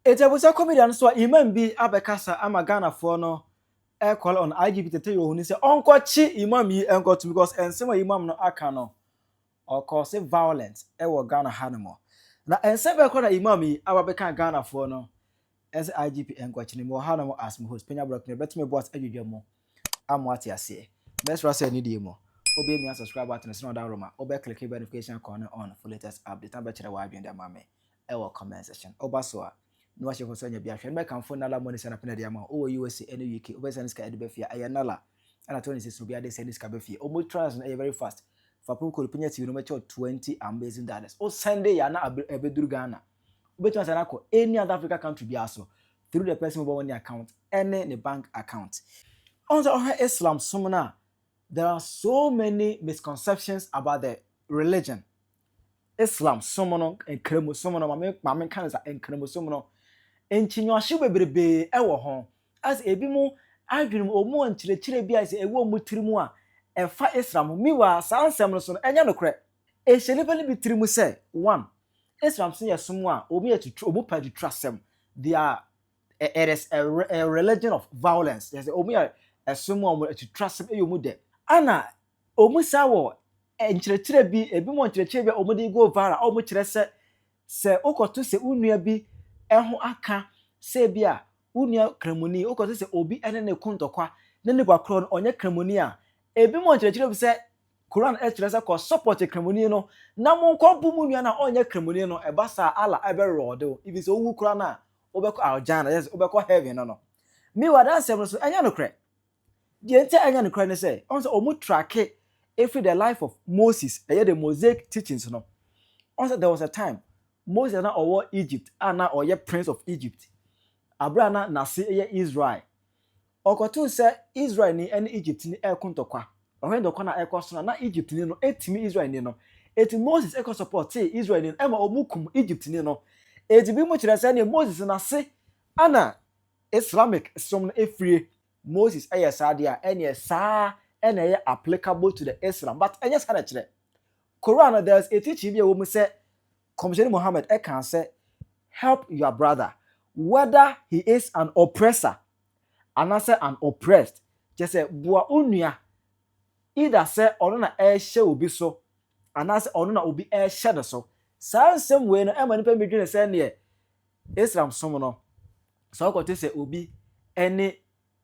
It's a was a comedian so Imam be abekasa ama Ghana for no air call on IGP tell you who say uncle chi Imam yi enko to because and some Imam no aka no or cause violence e wo Ghana hanimo. Na ense be call Imam yi abeka Ghana for no as IGP enko chi ni mo hanimo as mo host Penyah block ne betime boss adwudwa mo amwate ase. Best rasa ni die mo. Obe mi subscribe button so that roma obe click notification icon on for latest update and betcha wa adwende ma me e wo comment section. Oba so a no wa sheko so nya bia hwe me kan phone nala money sana pena dia ma o USA any UK obe send ska edebe fia aye nala ana 26 so bia de send ska be fia omo trans na very fast for pun ko Penyah TV no me 20 amazing dollars o Sunday ya na abeduru Ghana obe trans na ko any other Africa country bia so through the person mobile money account any the bank account on the Islam sumna. There are so many misconceptions about the religion. Islam, someone and kremo, someone mame kanza and kremo, someone and chinwashi bebrebe ewo hon. As ebimo, adwene omo nchire bia se ewo mutirimu a efa Islam miwa saa nsem no so enya no kre. E shelebele bitirimu say one. Islam sin yesomo a obi etutu omo pa trustem. They are it is a religion of violence. There's omo a somo omo etutrustem eyomu de. Ana omusa wo enkyerɛkyerɛ bi ebi mo enkyerɛkyerɛ bi omudi go viral omu kyerɛ sɛ okoto sɛ unua bi ɛho aka sɛ bi a unua kramuni okoto sɛ obi ene ne kontokwa ne ne bakro no onye kramuni a ebi mo enkyerɛkyerɛ bi sɛ Quran kyerɛ sɛ ko support kramuni no na mo nko bu mu nua na onye kramuni no eba sa ala ebe rode if is owu kura na obekɔ aljana yes obekɔ heaven no mi wada asɛm no so enya no kre. The entire anya no ne say on omu track every the life of Moses the Mosaic teachings no. Also there was a time Moses na owo Egypt and na oye prince of Egypt. Abraham na se Israel. Okotu say Israel ni and Egypt ni ekontokwa. Ohwen dokwa na ekoso na Egypt ni no etimi Israel ni no. Eti Moses eko support Israel ni ema omukum Egypt ni no. Eti bi mu kire say ni Moses na se ana Islamic som no efrie Moses sadia ene sa ene applicable to the Islam but enya sa na kire Quran there's a teaching bi wo say Commissioner Muhammad can say help your brother whether he is an oppressor and say an oppressed just say boa onua either say ono na hye obi so and say ono na obi hye no so same way no ema nipa medwene say ne Islam som no so ko te say obi ene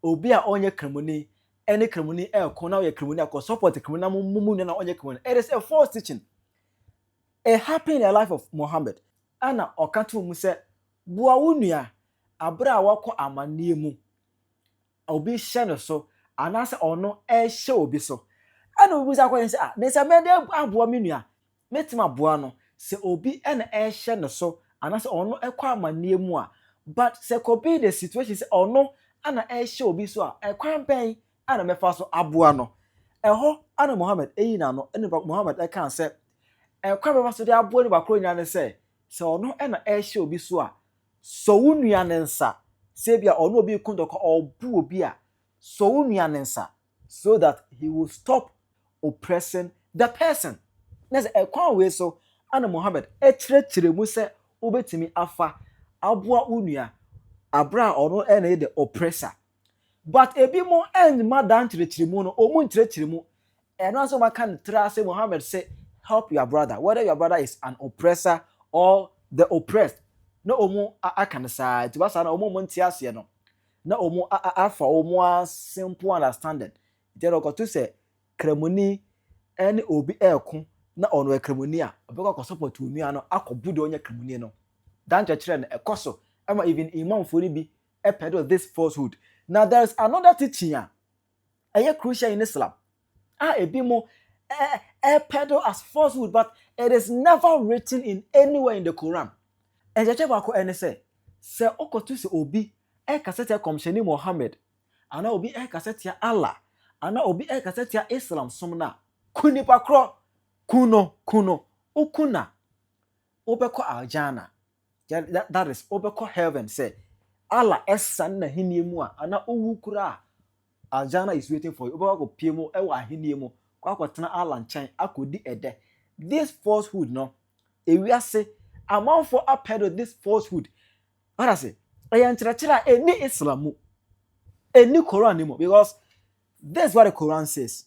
obi a onye kramuni ene kramuni ko na ye kramuni akọ support kramuni na mumu na onye kramuni. It is a false teaching. It happened in the life of Muhammad. Ana okato mu se bua wonua abra a wakọ amanie mu obi hye no so anase ono hye obi so. Ana obi sa kwa say na se me de aboa menua metima boa no se obi ene hye no so anase ono ekọ amanie mu a but se ko be the situation se ono ana hye obi so a ekwan pen ana mefa so aboa no eho ana Muhammad eyina no ene Muhammad kan say ekwan be so de aboa ni bakro nya ne say se ono ana hye obi so a so wunua ne nsa se bia ono obi kundoko obu obi a so wunua ne nsa so that he will stop oppressing the person. Na se ekwan we so ana Muhammad ekyerɛkyerɛ mu se obetimi afa aboa unua abra ono ene the oppressor but ebi mo end madan kyerɛkyerɛmu no omu nkyerɛkyerɛmu eno aso maka ntra say Muhammad say help your brother whether your brother is an oppressor or the oppressed na omu aka saa ti basa na omu ntiase no na omu afa omu a simple understanding je ro ko to say kramuni ene obi eko na ono kramuni a obekọ ko support onua no akobu de onye kramuni no dan kyerɛkyerɛ no ekoso ama even Imam for be a peddle this falsehood. Now there's another teaching a crucial in Islam. Ebi mo peddle as falsehood, but it is never written in anywhere in the Quran. And the Bible ene say okotu se obi kasete Commissioner Muhammad, ana obi kasete Allah, ana obi kasete Islam somna kunipa kro kuno ukuna obeko aljana. That is obeko heaven say Allah esan na hiniemu a ana owu kura aljana is waiting for you obeko piemu e wa hiniemu kwa kwatena Allah nchen akodi ede. This falsehood no ewiase amount for upheld this falsehood What I say? I am any Islam, any Quran anymore, because this is what the Quran says.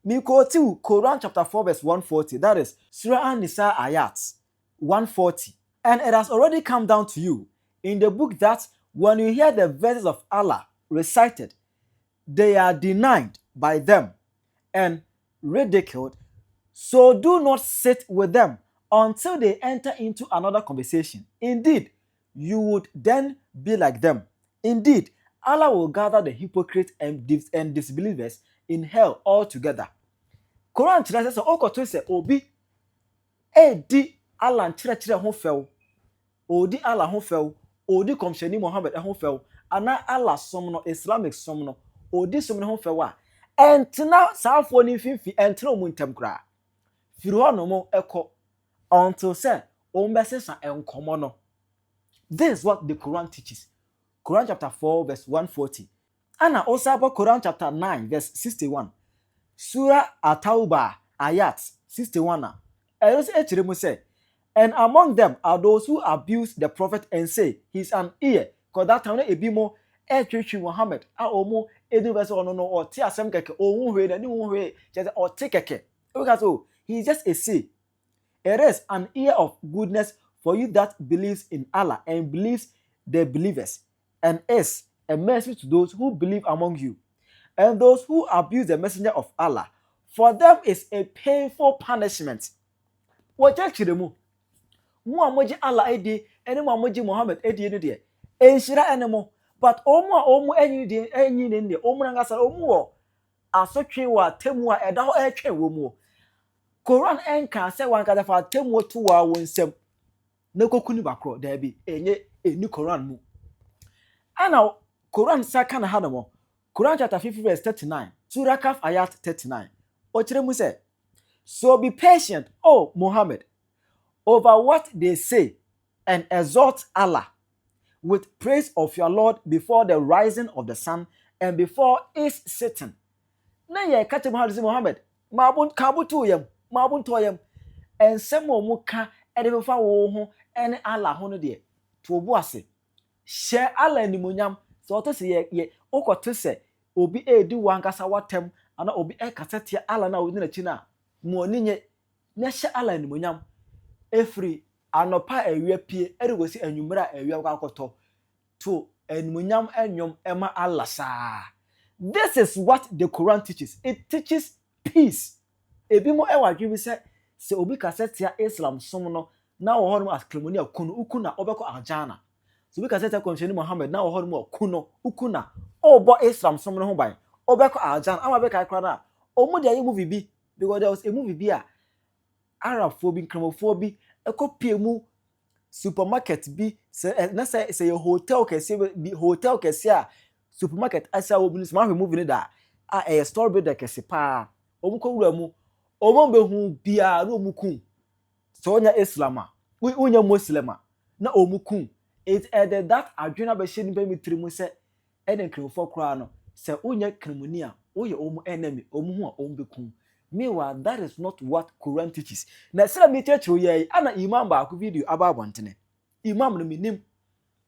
Me quote to Quran chapter 4 verse 140. That is Surah An-Nisa ayat 140. And it has already come down to you in the book that when you hear the verses of Allah recited, they are denied by them and ridiculed. So do not sit with them until they enter into another conversation. Indeed, you would then be like them. Indeed, Allah will gather the hypocrites and disbelievers in hell altogether. Quran kyerɛ sɛ ɔkɔto sɛ obi edi Allah nkyerɛkyerɛ ho fɛw, odi Allah ho fɛw, odi kɔmhyɛni Muhammad ho fɛw, ana Allah som no, Islamic som no, odi som no ho fɛw a ɛntena saafoɔ no mfimfi ɛntena ɔmo ntam koraa. Firi hɔ no mo ɛkɔ until sɛ ɔmo bɛsesa nkɔmɔ no. This is what the Quran teaches. Quran chapter 4 verse 140. Ana also about Quran chapter 9 verse 61. Surah At-Tawbah ayat 61. And among them are those who abuse the prophet and say he's an ear. Because that time ebi mo Muhammad a omo edu verse no or ti asem keke ohun hwe na ni ohun hwe just or ti keke. Because oh, he's just a say. It is an ear of goodness for you that believes in Allah and believes the believers, and is a mercy to those who believe among you. And those who abuse the messenger of Allah, for them is a painful punishment. What actually mu amoji Allah edi, ene mu amoji Muhammad edi ene de. Enshira enemo, but omu enyi de enyi ne ne omu ngasa omu wo asotwe wa temu a eda ho etwe wo mu. Quran enka se wan ka fa temu to wa wonsem. Na kokuni bakro da bi enye eni Quran mu. Ana Quran saka na hanamo. Quran chapter 50 verse 39. Surah Kaf ayat 39. Ochire mu say, so be patient, O Muhammad, over what they say, and exalt Allah with praise of your Lord before the rising of the sun and before its setting. Na ye kate Muhammad, mabun kabutu yam, mabun toyam, and semo muka edefa wo ho ene Allah ho no de. To obu ase. Share Allah ni munyam, so to say ye okoto se obi edi wankasa watem ana obi kasetia Allah na woni na chi na mo ni nye na hye Allah ni munyam efri anopa awia pie erigosi anwumra awia kwakoto to enmunyam enwom ema Allah sa. This is what the Quran teaches. It teaches peace. Ebi mo ewadwe bi se obi kasetia Islam som no na wo hono as klemoni akunu ukuna obeko ajana. So obi kasetia konsheni Muhammad na wo hono mo akuno ukuna obo Islam som no ho ban obeko ajana ama be kai kra na omu de movie bi, because there was a movie bi a Arab phobia Islamophobia ekopie mu supermarket bi se na say hotel kese bi hotel kese a supermarket asa wo bi no ma movie ni da a store builder kese pa omu ko wura mu omu be hu bia na omu kun so onya Islam a onya Muslim a na omu kun it added that adwena be hye ni be mitiri mu se ene nkrimfo kra no se onya krimuni a oye omu enemy omu hu a omu be kun. Meanwhile, that is not what Quran teaches. Na sira mi teacher ye ana imam ba ku video aba abontene. Imam no minim.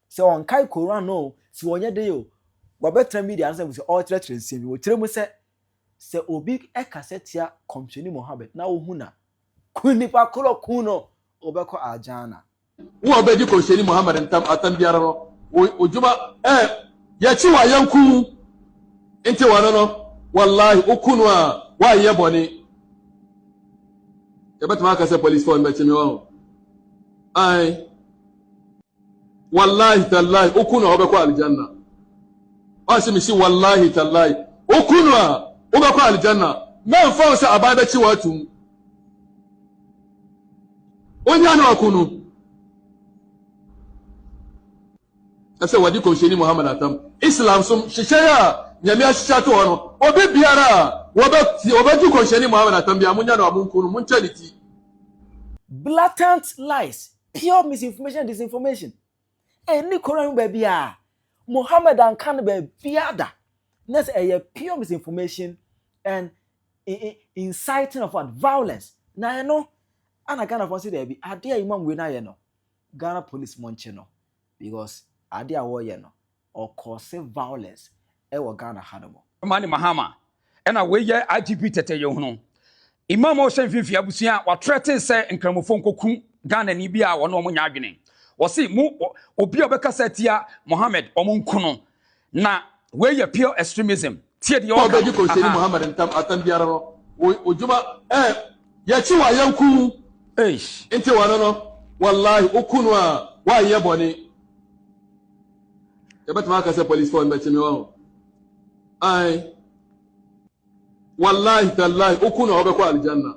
Se on kai Quran no, se wonye de yo. Wa betra media answer se all teacher nsemi. Wo tire mu se obi kasetia komcheni Muhammad na wo hu na kunipa kolo kuno obeko ajana. Wo obeji komcheni Muhammad atam biara no. Ojuma ya chi wa yanku enti wano no wallahi okunu a wa ye boni yabet ma ka se police phone be chimi wo ai wallahi tallahi okunu obe ko aljanna wasi mi si wallahi tallahi okunu a obe ko aljanna men fa se ababa chi watum onya na okunu ase wadi ko sheni Muhammad atam Islam sum shishaya nyame ahihya to no obi biara obeju ko sheni Muhammad atam bia munya na abunkunu munchaliti. Blatant lies, pure misinformation, disinformation. Any Quran baby Muhammad and can be biada. That's a pure misinformation and inciting of what violence. Now you know, and I kind of consider be Adia Imam we na you know Ghana police monche no. because ade a wo ye no or cause violence e wo Ghana hanamo mani mahama ena we ye IGP tete ye hunu Imam o shen fifi abusua wa threaten say nkramofo nkoku Ghana ni bia wo no mo nya adwene wo se mu obi obekasa tia Mohammed omo nkuno na we ye pure extremism tie de o ka ko se ni Mohammed atam biara no ojuma ya chi wa yanku inte wa no wallahi okunu a wa ye boni e betuma ka se police for mbetimi wa ai wallahi tallahi okunu obekwa aljanna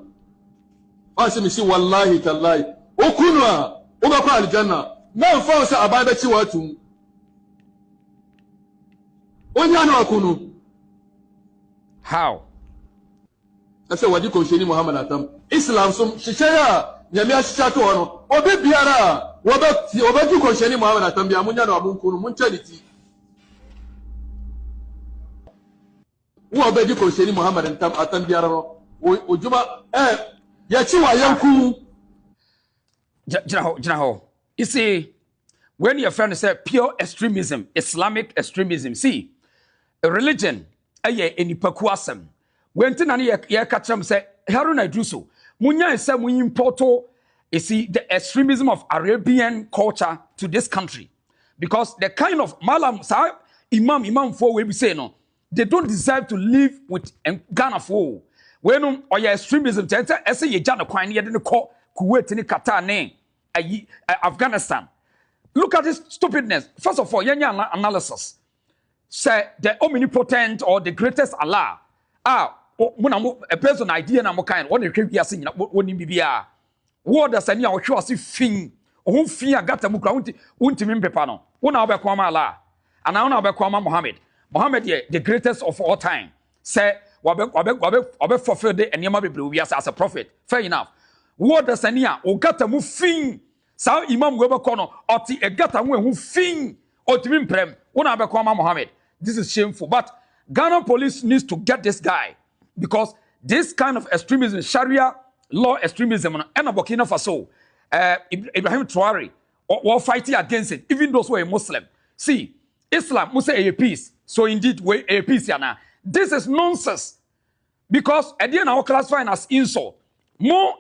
asimisi wallahi tallahi okunu a obekwa aljanna na mfa se abada chi watum onya na okunu how ase wadi ko sheni Muhammad atam Islam sum shishaya nyame ashisha to ono obi biara obi ko sheni Muhammad atam bia munya na abunkunu munchaliti wo obi ko sheni Muhammad atam biara no ojuma ya chi wa yanku jina ho you see when your friend say pure extremism Islamic extremism see a religion aye enipaku asem wenti na ye ka trem say Haruna Idruso munya say mu importo you see the extremism of Arabian culture to this country because the kind of malam sa imam for we be say no they don't deserve to live with Ghana for when or your extremism tenta ese ye jana kwan ye de ko Kuwait ni Qatar ne Afghanistan look at this stupidness first of all yenya analysis say the omnipotent or the greatest Allah a person idea na mo kind what the wiase nyina woni bibia wo da sani a wo hwe ase fin o fin agata mu kra untimi mpepa no wona obekwa ma Allah ana wona obekwa ma Muhammad the greatest of all time say wabe fulfill the enema bebre wiase as a prophet fair enough wo da sani a o gata mu fin sa imam go bekọ no oti egata mu ehu fin otimi mprem wona obekwa ma Muhammad. This is shameful. But Ghana police needs to get this guy because this kind of extremism, Sharia law extremism, and Burkina Faso, Ibrahim Traore, were fighting against it, even those who are Muslim. See, Islam must say a peace. So indeed, we a peace. This is nonsense because at the end, our classifying as insult. More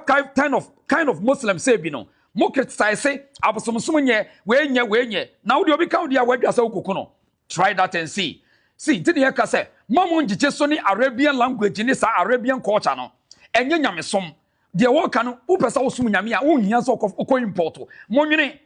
kind of Muslim say, you know, more criticize say, "Abosomsumunye, wenye." Now the obika dia webi asa okukuno. Try that and see. See, did you say, Mamon Jisoni Arabian language in this Arabian culture? No, and Yamisom, the work can Upasa Sumyamia, own years of Oko importo. Monune,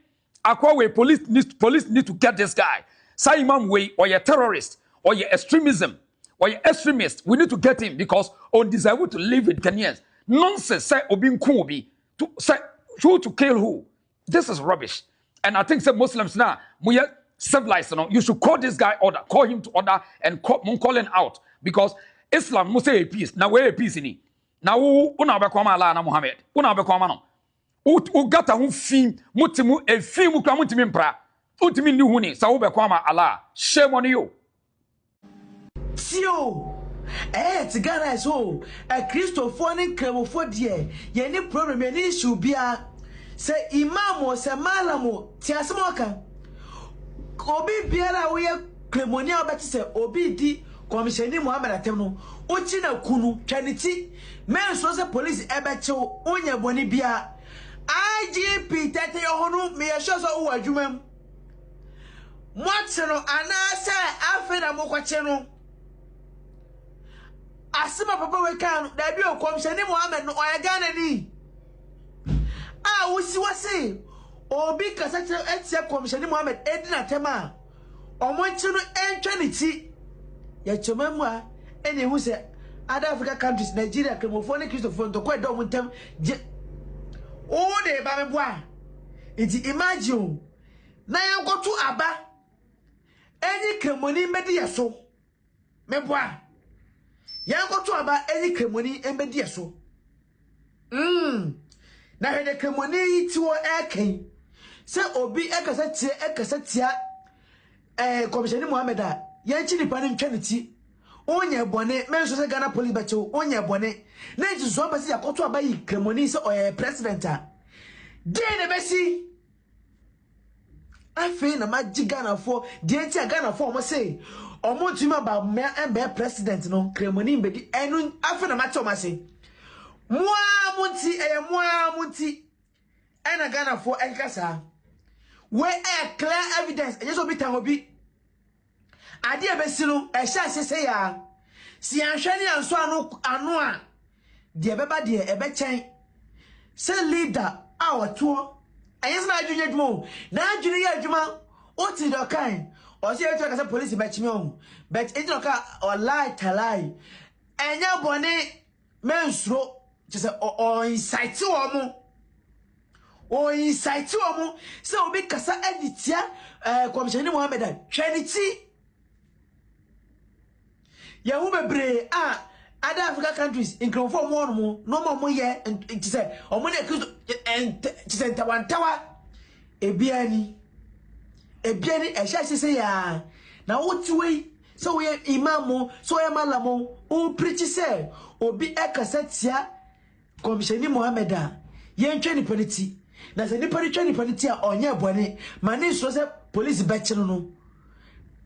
Aquawe police need to get this guy. Say Imam way or your terrorist or your extremism or your extremist. We need to get him because on desire to live with Ghanaians. Nonsense, say Obin Kubi to say who to kill who. This is rubbish. And I think some Muslims now, we are civilized, you should call this guy order, call him to order and call him out because Islam must say a peace. Now we're a peace in it. Now una bekwama Allah na Muhammad. Una bekwama no. U gata hu fin mutimu e fin mu kwa mutimi mpra. Utimi ni huni sa u bekwama Allah. Shame on you. Tio. Ti Ghana so a Christopher ni kremofo de ye ni problem ye ni issue bia say imam o say malamo ti asemo kan obi biara we kremoni obeti say obi di commissioner Muhammad atem no ochi na kunu twaniti men so say police ebechew onye boni bia IGP tete yohonu me yesho so wo adwumam mote no ana say afi na mokwache no asima papa we kan da bi o commissioner Muhammad no oya Ghana ni wusi wase obi kasa che etie commissioner Muhammad edina tema omonchi no entwaniti ya chomemu a ene hu se other African countries Nigeria kremofone Christopher to kwa do muntem je o de ba me boa iti imagine na yankotu aba eni kremoni medi yeso me boa yankotu aba eni kremoni embedi yeso na hede kremoni ti wo eken se obi ekasa tia commissioner Muhammad a yanchi nipa ne ntwaniti onye bone menso se Ghana police bacho onye bone na nti so basi yakoto abayi kremoni se president a de ne besi Afe na magi Ghana for the entire Ghana for almost say almost him about me and president no kremoni mbedi enu afe na macho mase moa munti ena Ghana for enkasa we clear evidence and so bitan obi ade ebesi no e sha sese ya si anhwani anso anu a de beba de ebe chen se leader a wato ayes na adwunya dwuma na adwune ya adwuma o ti do kan o se eto ka se police be chime o but eto ka o lie talai enya bone mensuro je se o incite o incite omo se obi kasa editia commissioner Mohammed trinity yahu bebre other African countries in Crawford more no more ye and it say omo na accuse and say tawantawa ebiani e sha say ya na wotiwe so we imam so we malamo o preach say obi ekasa tia commissioner Mohammed ye ntwe ni politi na se ni politi ni politi a onye bone mani so say police be chino no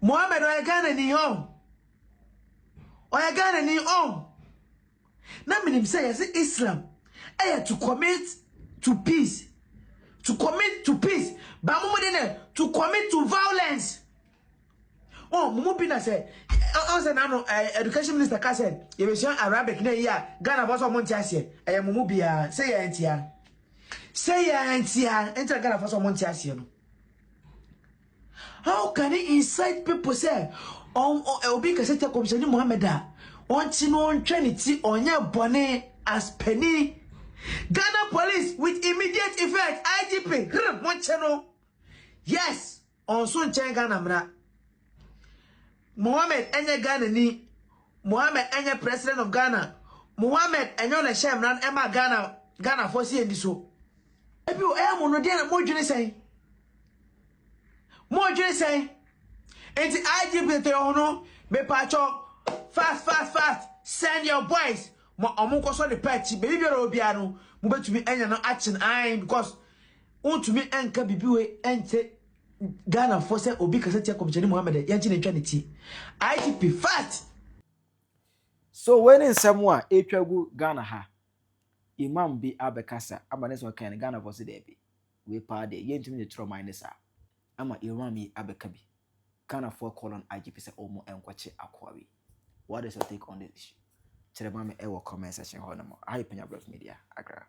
Mohammed o Ghana ni ho o Ghana ni on na minim say yes Islam to commit to peace but to commit to violence. Oh mumu bi na say say na no education minister ka said you be sure Arabic na here Ghana boss omo ntiase mumu bia say ya entia enter Ghana boss omo ntiase no. How can he incite people say obi ka say commissioner Mohammed on trinity onye bone as penny Ghana police with immediate effect IGP Moncheno yes on so chen Ghana mra Mohammed enye Ghana ni Mohammed enye president of Ghana Mohammed enye le shemran ema Ghana for see ndiso ebi o mo no de mo dwene sen enti IGP te hono me pacho fast send your boys mo omunko so the patch baby biara obia no mo betumi enya no action eye because untumi enka bibiwe ente Ghana for say obi kasa tia commissioner Mohammed yanchi ne twa ti IGP fast. So when in someone etwagu Ghana ha Imam bi abekasa amane so kan Ghana for say there be we pa de yentumi ne tro minus ama Imam yi abeka bi Ghana for colon IGP say omo enkwache akwawi. What is your take on this issue? Tell me in the comment section. I Penyah Media. Accra.